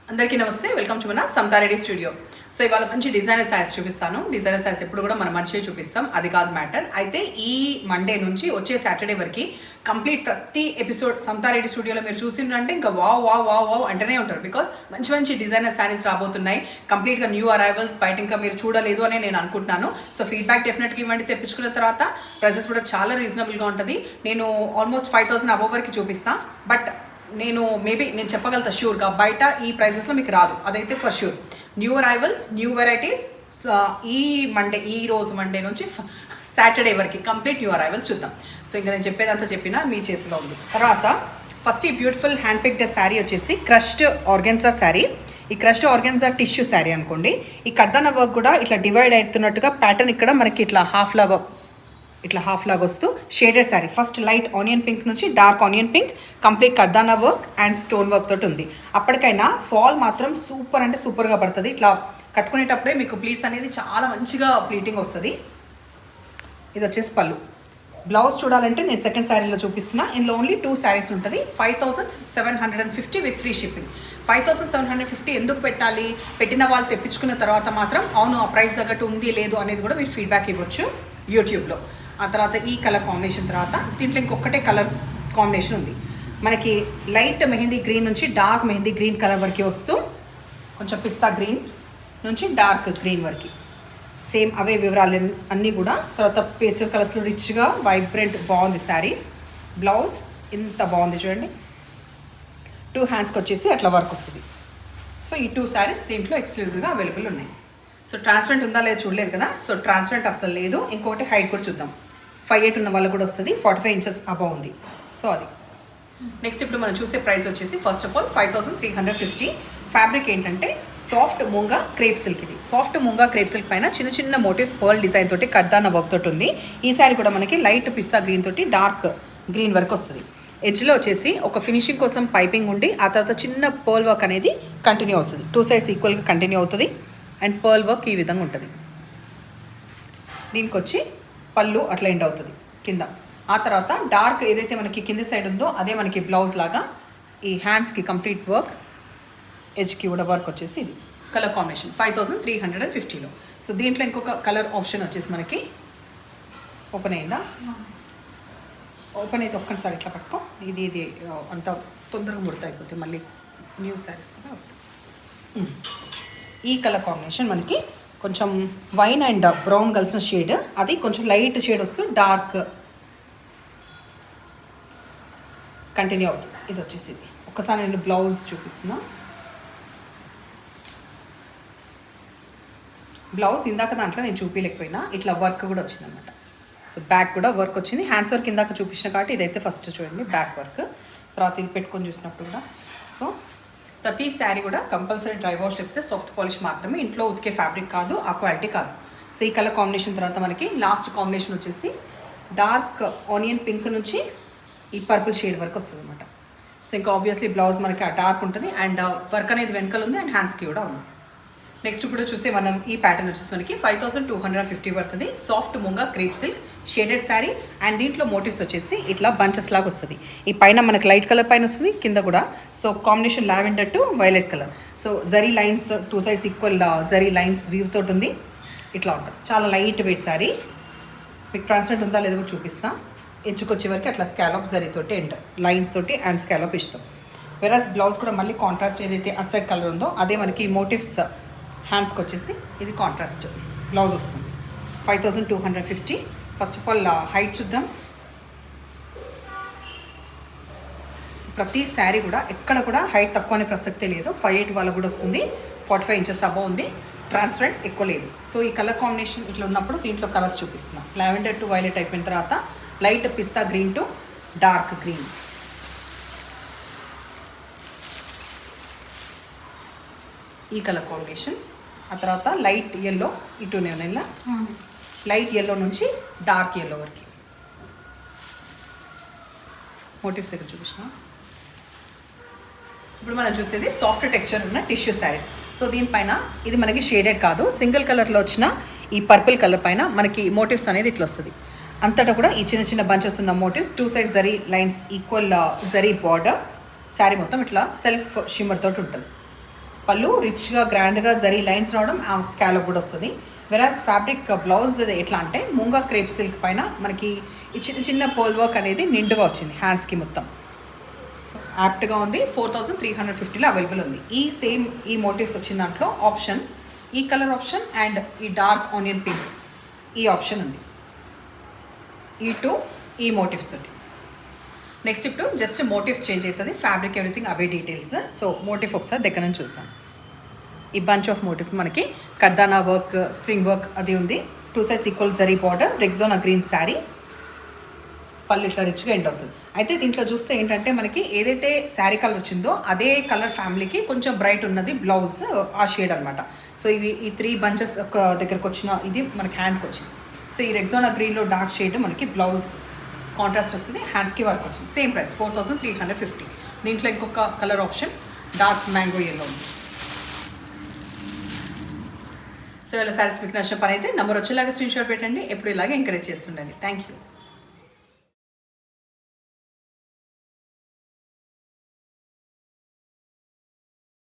అందరికీ నమస్తే, welcome to మన సమతారెడ్డి స్టూడియో. సో ఇవాళ మంచి డిజైనర్ శారీస్ చూపిస్తాను. డిజైనర్ శారీస్ ఎప్పుడు కూడా మనం మంచిగా చూపిస్తాం, అది కాదు మ్యాటర్. అయితే ఈ మండే నుంచి వచ్చే సాటర్డే వరకు కంప్లీట్ ప్రతి ఎపిసోడ్ సమతారెడ్డి స్టూడియోలో మీరు చూసిండ్రంటే ఇంకా వావ్ వావ్ వావ్ వావ్ అంటేనే ఉంటారు. బికాస్ మంచి మంచి డిజైనర్ శారీస్ రాబోతున్నాయి, కంప్లీట్గా న్యూ అరైవల్స్. బయట ఇంకా మీరు చూడలేదు అని నేను అనుకుంటున్నాను. సో ఫీడ్బ్యాక్ డెఫినెట్గా ఇవ్వండి. తెప్పించుకున్న తర్వాత ప్రైసెస్ కూడా చాలా రీజనబుల్గా ఉంటుంది. నేను ఆల్మోస్ట్ 5,000 అబోవ్ వరకు చూపిస్తాను. బట్ నేను చెప్పగలుగుతా ష్యూర్గా, బయట ఈ ప్రైజెస్లో మీకు రాదు, అదైతే for sure. New arrivals, new varieties. ఈ రోజు మండే నుంచి సాటర్డే వరకు కంప్లీట్ న్యూ అరైవల్స్ చూద్దాం. సో ఇంకా నేను చెప్పేదంతా చెప్పినా మీ చేతిలో ఉంది. తర్వాత ఫస్ట్ ఈ బ్యూటిఫుల్ హ్యాండ్ పిక్డ్ శారీ వచ్చేసి క్రష్డ్ ఆర్గెన్జా శారీ. ఈ క్రష్డ్ ఆర్గెన్జా టిష్యూ శారీ అనుకోండి. ఈ కర్దానా వర్క్ కూడా ఇట్లా డివైడ్ అవుతున్నట్టుగా ప్యాటర్న్ ఇక్కడ మనకి ఇట్లా హాఫ్ లాగా వస్తూ shaded sari. First light onion pink నుంచి డార్క్ ఆనియన్ పింక్, కంప్లీట్ కర్దానా వర్క్ అండ్ స్టోన్ వర్క్ తోటి ఉంది. అప్పటికైనా ఫాల్ మాత్రం సూపర్ అంటే సూపర్గా పడుతుంది. ఇట్లా కట్టుకునేటప్పుడే మీకు ప్లీట్స్ అనేది చాలా మంచిగా ప్లీటింగ్ వస్తుంది. ఇది వచ్చేసి పళ్ళు. బ్లౌజ్ చూడాలంటే నేను సెకండ్ శారీలో చూపిస్తున్నా. ఇందులో ఓన్లీ 2 శారీస్ ఉంటుంది. 5,750 విత్ ఫ్రీ షిప్పింగ్. 5,750 ఎందుకు పెట్టాలి? పెట్టిన వాళ్ళు తెప్పించుకున్న తర్వాత మాత్రం అవును ఆ ప్రైస్ తగ్గట్టు ఉంది లేదు అనేది కూడా మీరు ఫీడ్బ్యాక్ ఇవ్వచ్చు యూట్యూబ్లో. ఆ తర్వాత ఈ కలర్ కాంబినేషన్ తర్వాత దీంట్లో ఇంకొకటే కలర్ కాంబినేషన్ ఉంది. మనకి లైట్ మెహందీ గ్రీన్ నుంచి డార్క్ మెహందీ గ్రీన్ కలర్ వరకు వస్తూ కొంచెం పిస్తా గ్రీన్ నుంచి డార్క్ గ్రీన్ వరకు సేమ్ అవే వివరాలు అన్నీ కూడా. తర్వాత పేస్టల్ కలర్స్లో రిచ్గా వైబ్రెంట్ బాగుంది శారీ. బ్లౌజ్ ఇంత బాగుంది చూడండి. 2 హ్యాండ్స్కి వచ్చేసి అట్లా వర్క్ వస్తుంది. సో ఈ 2 శారీస్ దీంట్లో ఎక్స్క్లూజివ్గా అవైలబుల్ ఉన్నాయి. సో ట్రాన్స్పరెంట్ ఉందా లేదా చూడలేదు కదా. సో ట్రాన్స్పరెంట్ అస్సలు లేదు. ఇంకొకటి హైట్ కూడా చూద్దాం. 5'8" ఉన్న వాళ్ళకు కూడా వస్తుంది. 45 ఇంచెస్ అబౌవ్ ఉంది. సో అది నెక్స్ట్ ఇప్పుడు మనం చూసే ప్రైస్ వచ్చేసి ఫస్ట్ ఆఫ్ ఆల్ 5,350. ఫ్యాబ్రిక్ ఏంటంటే సాఫ్ట్ మూంగా క్రేప్ సిల్క్. ఇది సాఫ్ట్ మూంగా క్రేప్ సిల్క్ పైన చిన్న చిన్న మోటివ్స్ పర్ల్ డిజైన్ తోటి కర్దానా వర్క్ తోటి ఉంది. ఈ సారీ కూడా మనకి లైట్ పిస్తా గ్రీన్ తోటి డార్క్ గ్రీన్ వరకు వస్తుంది. ఎడ్జ్లో వచ్చేసి ఒక ఫినిషింగ్ కోసం పైపింగ్ ఉండి ఆ తర్వాత చిన్న పర్ల్ వర్క్ అనేది కంటిన్యూ అవుతుంది. 2 సైడ్స్ ఈక్వల్గా కంటిన్యూ అవుతుంది. అండ్ పర్ల్ వర్క్ ఈ విధంగా ఉంటుంది. దీనికి వచ్చి పళ్ళు అట్లా ఎండ్ అవుతుంది కింద. ఆ తర్వాత డార్క్ ఏదైతే మనకి కింద సైడ్ ఉందో అదే మనకి బ్లౌజ్ లాగా ఈ హ్యాండ్స్కి కంప్లీట్ వర్క్, ఎడ్జ్కి కూడా వర్క్ వచ్చేసి ఇది కలర్ కాంబినేషన్ 5,350లో. సో దీంట్లో ఇంకొక కలర్ ఆప్షన్ వచ్చేసి మనకి ఓపెన్ అయిందా, ఓపెన్ అయితే ఒక్కసారి ఇట్లా పట్టుకో. ఇది అంత తొందరగా ముడత అయిపోతుంది మళ్ళీ న్యూ శారీస్ కదా. ఈ కలర్ కాంబినేషన్ మనకి కొంచెం వైన్ అండ్ బ్రౌన్ కలిసిన షేడ్, అది కొంచెం లైట్ షేడ్ వస్తూ డార్క్ కంటిన్యూ అవుతుంది. ఇది వచ్చేసి ఒక్కసారి నేను బ్లౌజ్ చూపిస్తున్నా. బ్లౌజ్ ఇందాక దాంట్లో నేను చూపించలేకపోయినా ఇట్లా వర్క్ కూడా వచ్చింది అనమాట. సో బ్యాక్ కూడా వర్క్ వచ్చింది. హ్యాండ్స్ వర్క్ ఇందాక చూపించిన కాబట్టి ఇదైతే ఫస్ట్ చూడండి బ్యాక్ వర్క్. తర్వాత ఇది పెట్టుకొని చూసినప్పుడు కూడా. సో ప్రతి శారీ కూడా కంపల్సరీ డ్రై వాష్ లేకపోతే సాఫ్ట్ పాలిష్ మాత్రమే, ఇంట్లో ఉతికే ఫ్యాబ్రిక్ కాదు, ఆ క్వాలిటీ కాదు. సో ఈ కలర్ కాంబినేషన్ తర్వాత మనకి లాస్ట్ కాంబినేషన్ వచ్చేసి డార్క్ ఆనియన్ పింక్ నుంచి ఈ పర్పుల్ షేడ్ వరకు వస్తుంది అనమాట. సో ఇంకా ఆబ్వియస్లీ బ్లౌజ్ మనకి ఆ డార్క్ ఉంటుంది అండ్ వర్క్ అనేది వెనకాల ఉంది అండ్ హ్యాండ్స్కి కూడా ఉంది. నెక్స్ట్ ఇప్పుడు చూసే మనం ఈ ప్యాటర్న్ వచ్చేసి మనకి 5,250 పడుతుంది. Soft munga crepe silk shaded sari and దీంట్లో మోటివ్స్ వచ్చేసి ఇట్లా బంచెస్ లాగా వస్తుంది. ఈ పైన మనకి లైట్ కలర్ పైన వస్తుంది, కింద కూడా. So combination lavender to violet colour. So zari lines 2 sides equal zari lines view తోటి ఉంది. ఇట్లా ఉంటుంది. చాలా లైట్ వెయిట్ శారీ. మీకు ట్రాన్స్పరెంట్ ఉందా లేదో కూడా చూపిస్తా. ఎంచుకొచ్చే వరకు అట్లా స్కాలప్ జరీ తోటి అండ్ లైన్స్ తోటి అండ్ స్కాలప్ ఇష్టం. వెరాస్ బ్లౌజ్ కూడా మళ్ళీ కాంట్రాస్ట్ ఏదైతే అట్ సైడ్ కలర్ ఉందో అదే మనకి మోటివ్స్ హ్యాండ్స్కి వచ్చేసి ఇది కాంట్రాస్ట్ బ్లౌజ్ వస్తుంది. 5,250. ఫస్ట్ ఆఫ్ ఆల్ హైట్ చూద్దాం. సో ప్రతి శారీ కూడా ఎక్కడ కూడా హైట్ తక్కువ అనే ప్రసక్తే లేదు. 5'8" వాళ్ళకు కూడా వస్తుంది. 45 ఇంచెస్ అబౌవ్ ఉంది. ట్రాన్స్పరెంట్ ఎక్కువ లేదు. సో ఈ కలర్ కాంబినేషన్ ఇట్లా ఉన్నప్పుడు దీంట్లో కలర్స్ చూపిస్తున్నాం. లావెండర్ టు వైలెట్ అయిపోయిన తర్వాత light pista green to dark green. ఈ కలర్ కాంబినేషన్. ఆ తర్వాత లైట్ ఎల్లో, ఇటునే ఉన్నాయి లైట్ ఎల్లో నుంచి డార్క్ ఎల్లో వరకు మోటివ్స్ ఇక్కడ చూపించిన. ఇప్పుడు మనం చూసేది సాఫ్ట్ టెక్స్చర్ ఉన్న టిష్యూ శారీస్. సో దీనిపైన ఇది మనకి షేడెడ్ కాదు, సింగిల్ కలర్లో వచ్చిన ఈ పర్పుల్ కలర్ పైన మనకి మోటివ్స్ అనేది ఇట్లా వస్తుంది. అంతటా కూడా ఈ చిన్న చిన్న బంచెస్ ఉన్న motives, 2 side zari lines equal zari border. Sari మొత్తం ఇట్లా సెల్ఫ్ షిమ్మర్ తోటి ఉంటుంది. పళ్ళు రిచ్గా గ్రాండ్గా జరీ లైన్స్ రావడం, ఆ స్కాలప్ కూడా వస్తుంది. వెరాస్ ఫ్యాబ్రిక్ బ్లౌజ్ ఎట్లా అంటే మూంగా క్రేప్ సిల్క్ పైన మనకి ఈ చిన్న చిన్న పోల్ వర్క్ అనేది నిండుగా వచ్చింది హ్యాండ్స్కి మొత్తం. సో యాప్ట్గా ఉంది. 4350లో అవైలబుల్ ఉంది. ఈ మోటివ్స్ వచ్చిన దాంట్లో ఆప్షన్ ఈ కలర్ ఆప్షన్ అండ్ ఈ డార్క్ ఆనియన్ పింక్ ఈ ఆప్షన్ ఉంది. ఈ మోటివ్స్ తోటి. నెక్స్ట్ ఇప్పుడు జస్ట్ మోటివ్స్ చేంజ్ అవుతుంది, ఫ్యాబ్రిక్ ఎవ్రీథింగ్ అవే డీటెయిల్స్. సో మోటివ్ ఒకసారి దగ్గర నుంచి చూసాం. ఈ బంచ్ ఆఫ్ మోటివ్ మనకి కర్దానా వర్క్, స్ప్రింగ్ వర్క్ అది ఉంది. 2 sides equal zari border, Rexona green sari, పళ్ళు ఇట్లా రిచ్గా ఎండ్ అవుతుంది. అయితే దీంట్లో చూస్తే ఏంటంటే మనకి ఏదైతే శారీ కలర్ వచ్చిందో అదే కలర్ ఫ్యామిలీకి కొంచెం బ్రైట్ ఉన్నది బ్లౌజ్, ఆ షేడ్ అనమాట. సో ఈ 3 bunches ఒక దగ్గరకు వచ్చిన ఇది మనకి హ్యాండ్కి వచ్చింది. సో ఈ రెగ్జోనా గ్రీన్లో డార్క్ షేడ్ మనకి బ్లౌజ్ కాంట్రాస్ట్ వస్తుంది, హ్యాండ్స్కి వర్క్ వచ్చింది. Same price 4350. దీంట్లో ఇంకొక colour option dark mango yellow ఉంది. సో ఇలా శారీస్ మీకు నచ్చిన పని అయితే నెంబర్ వచ్చేలాగా స్క్రీన్ షాట్ పెట్టండి. ఎప్పుడు ఇలాగే ఎంకరేజ్ చేస్తుండండి. Thank you.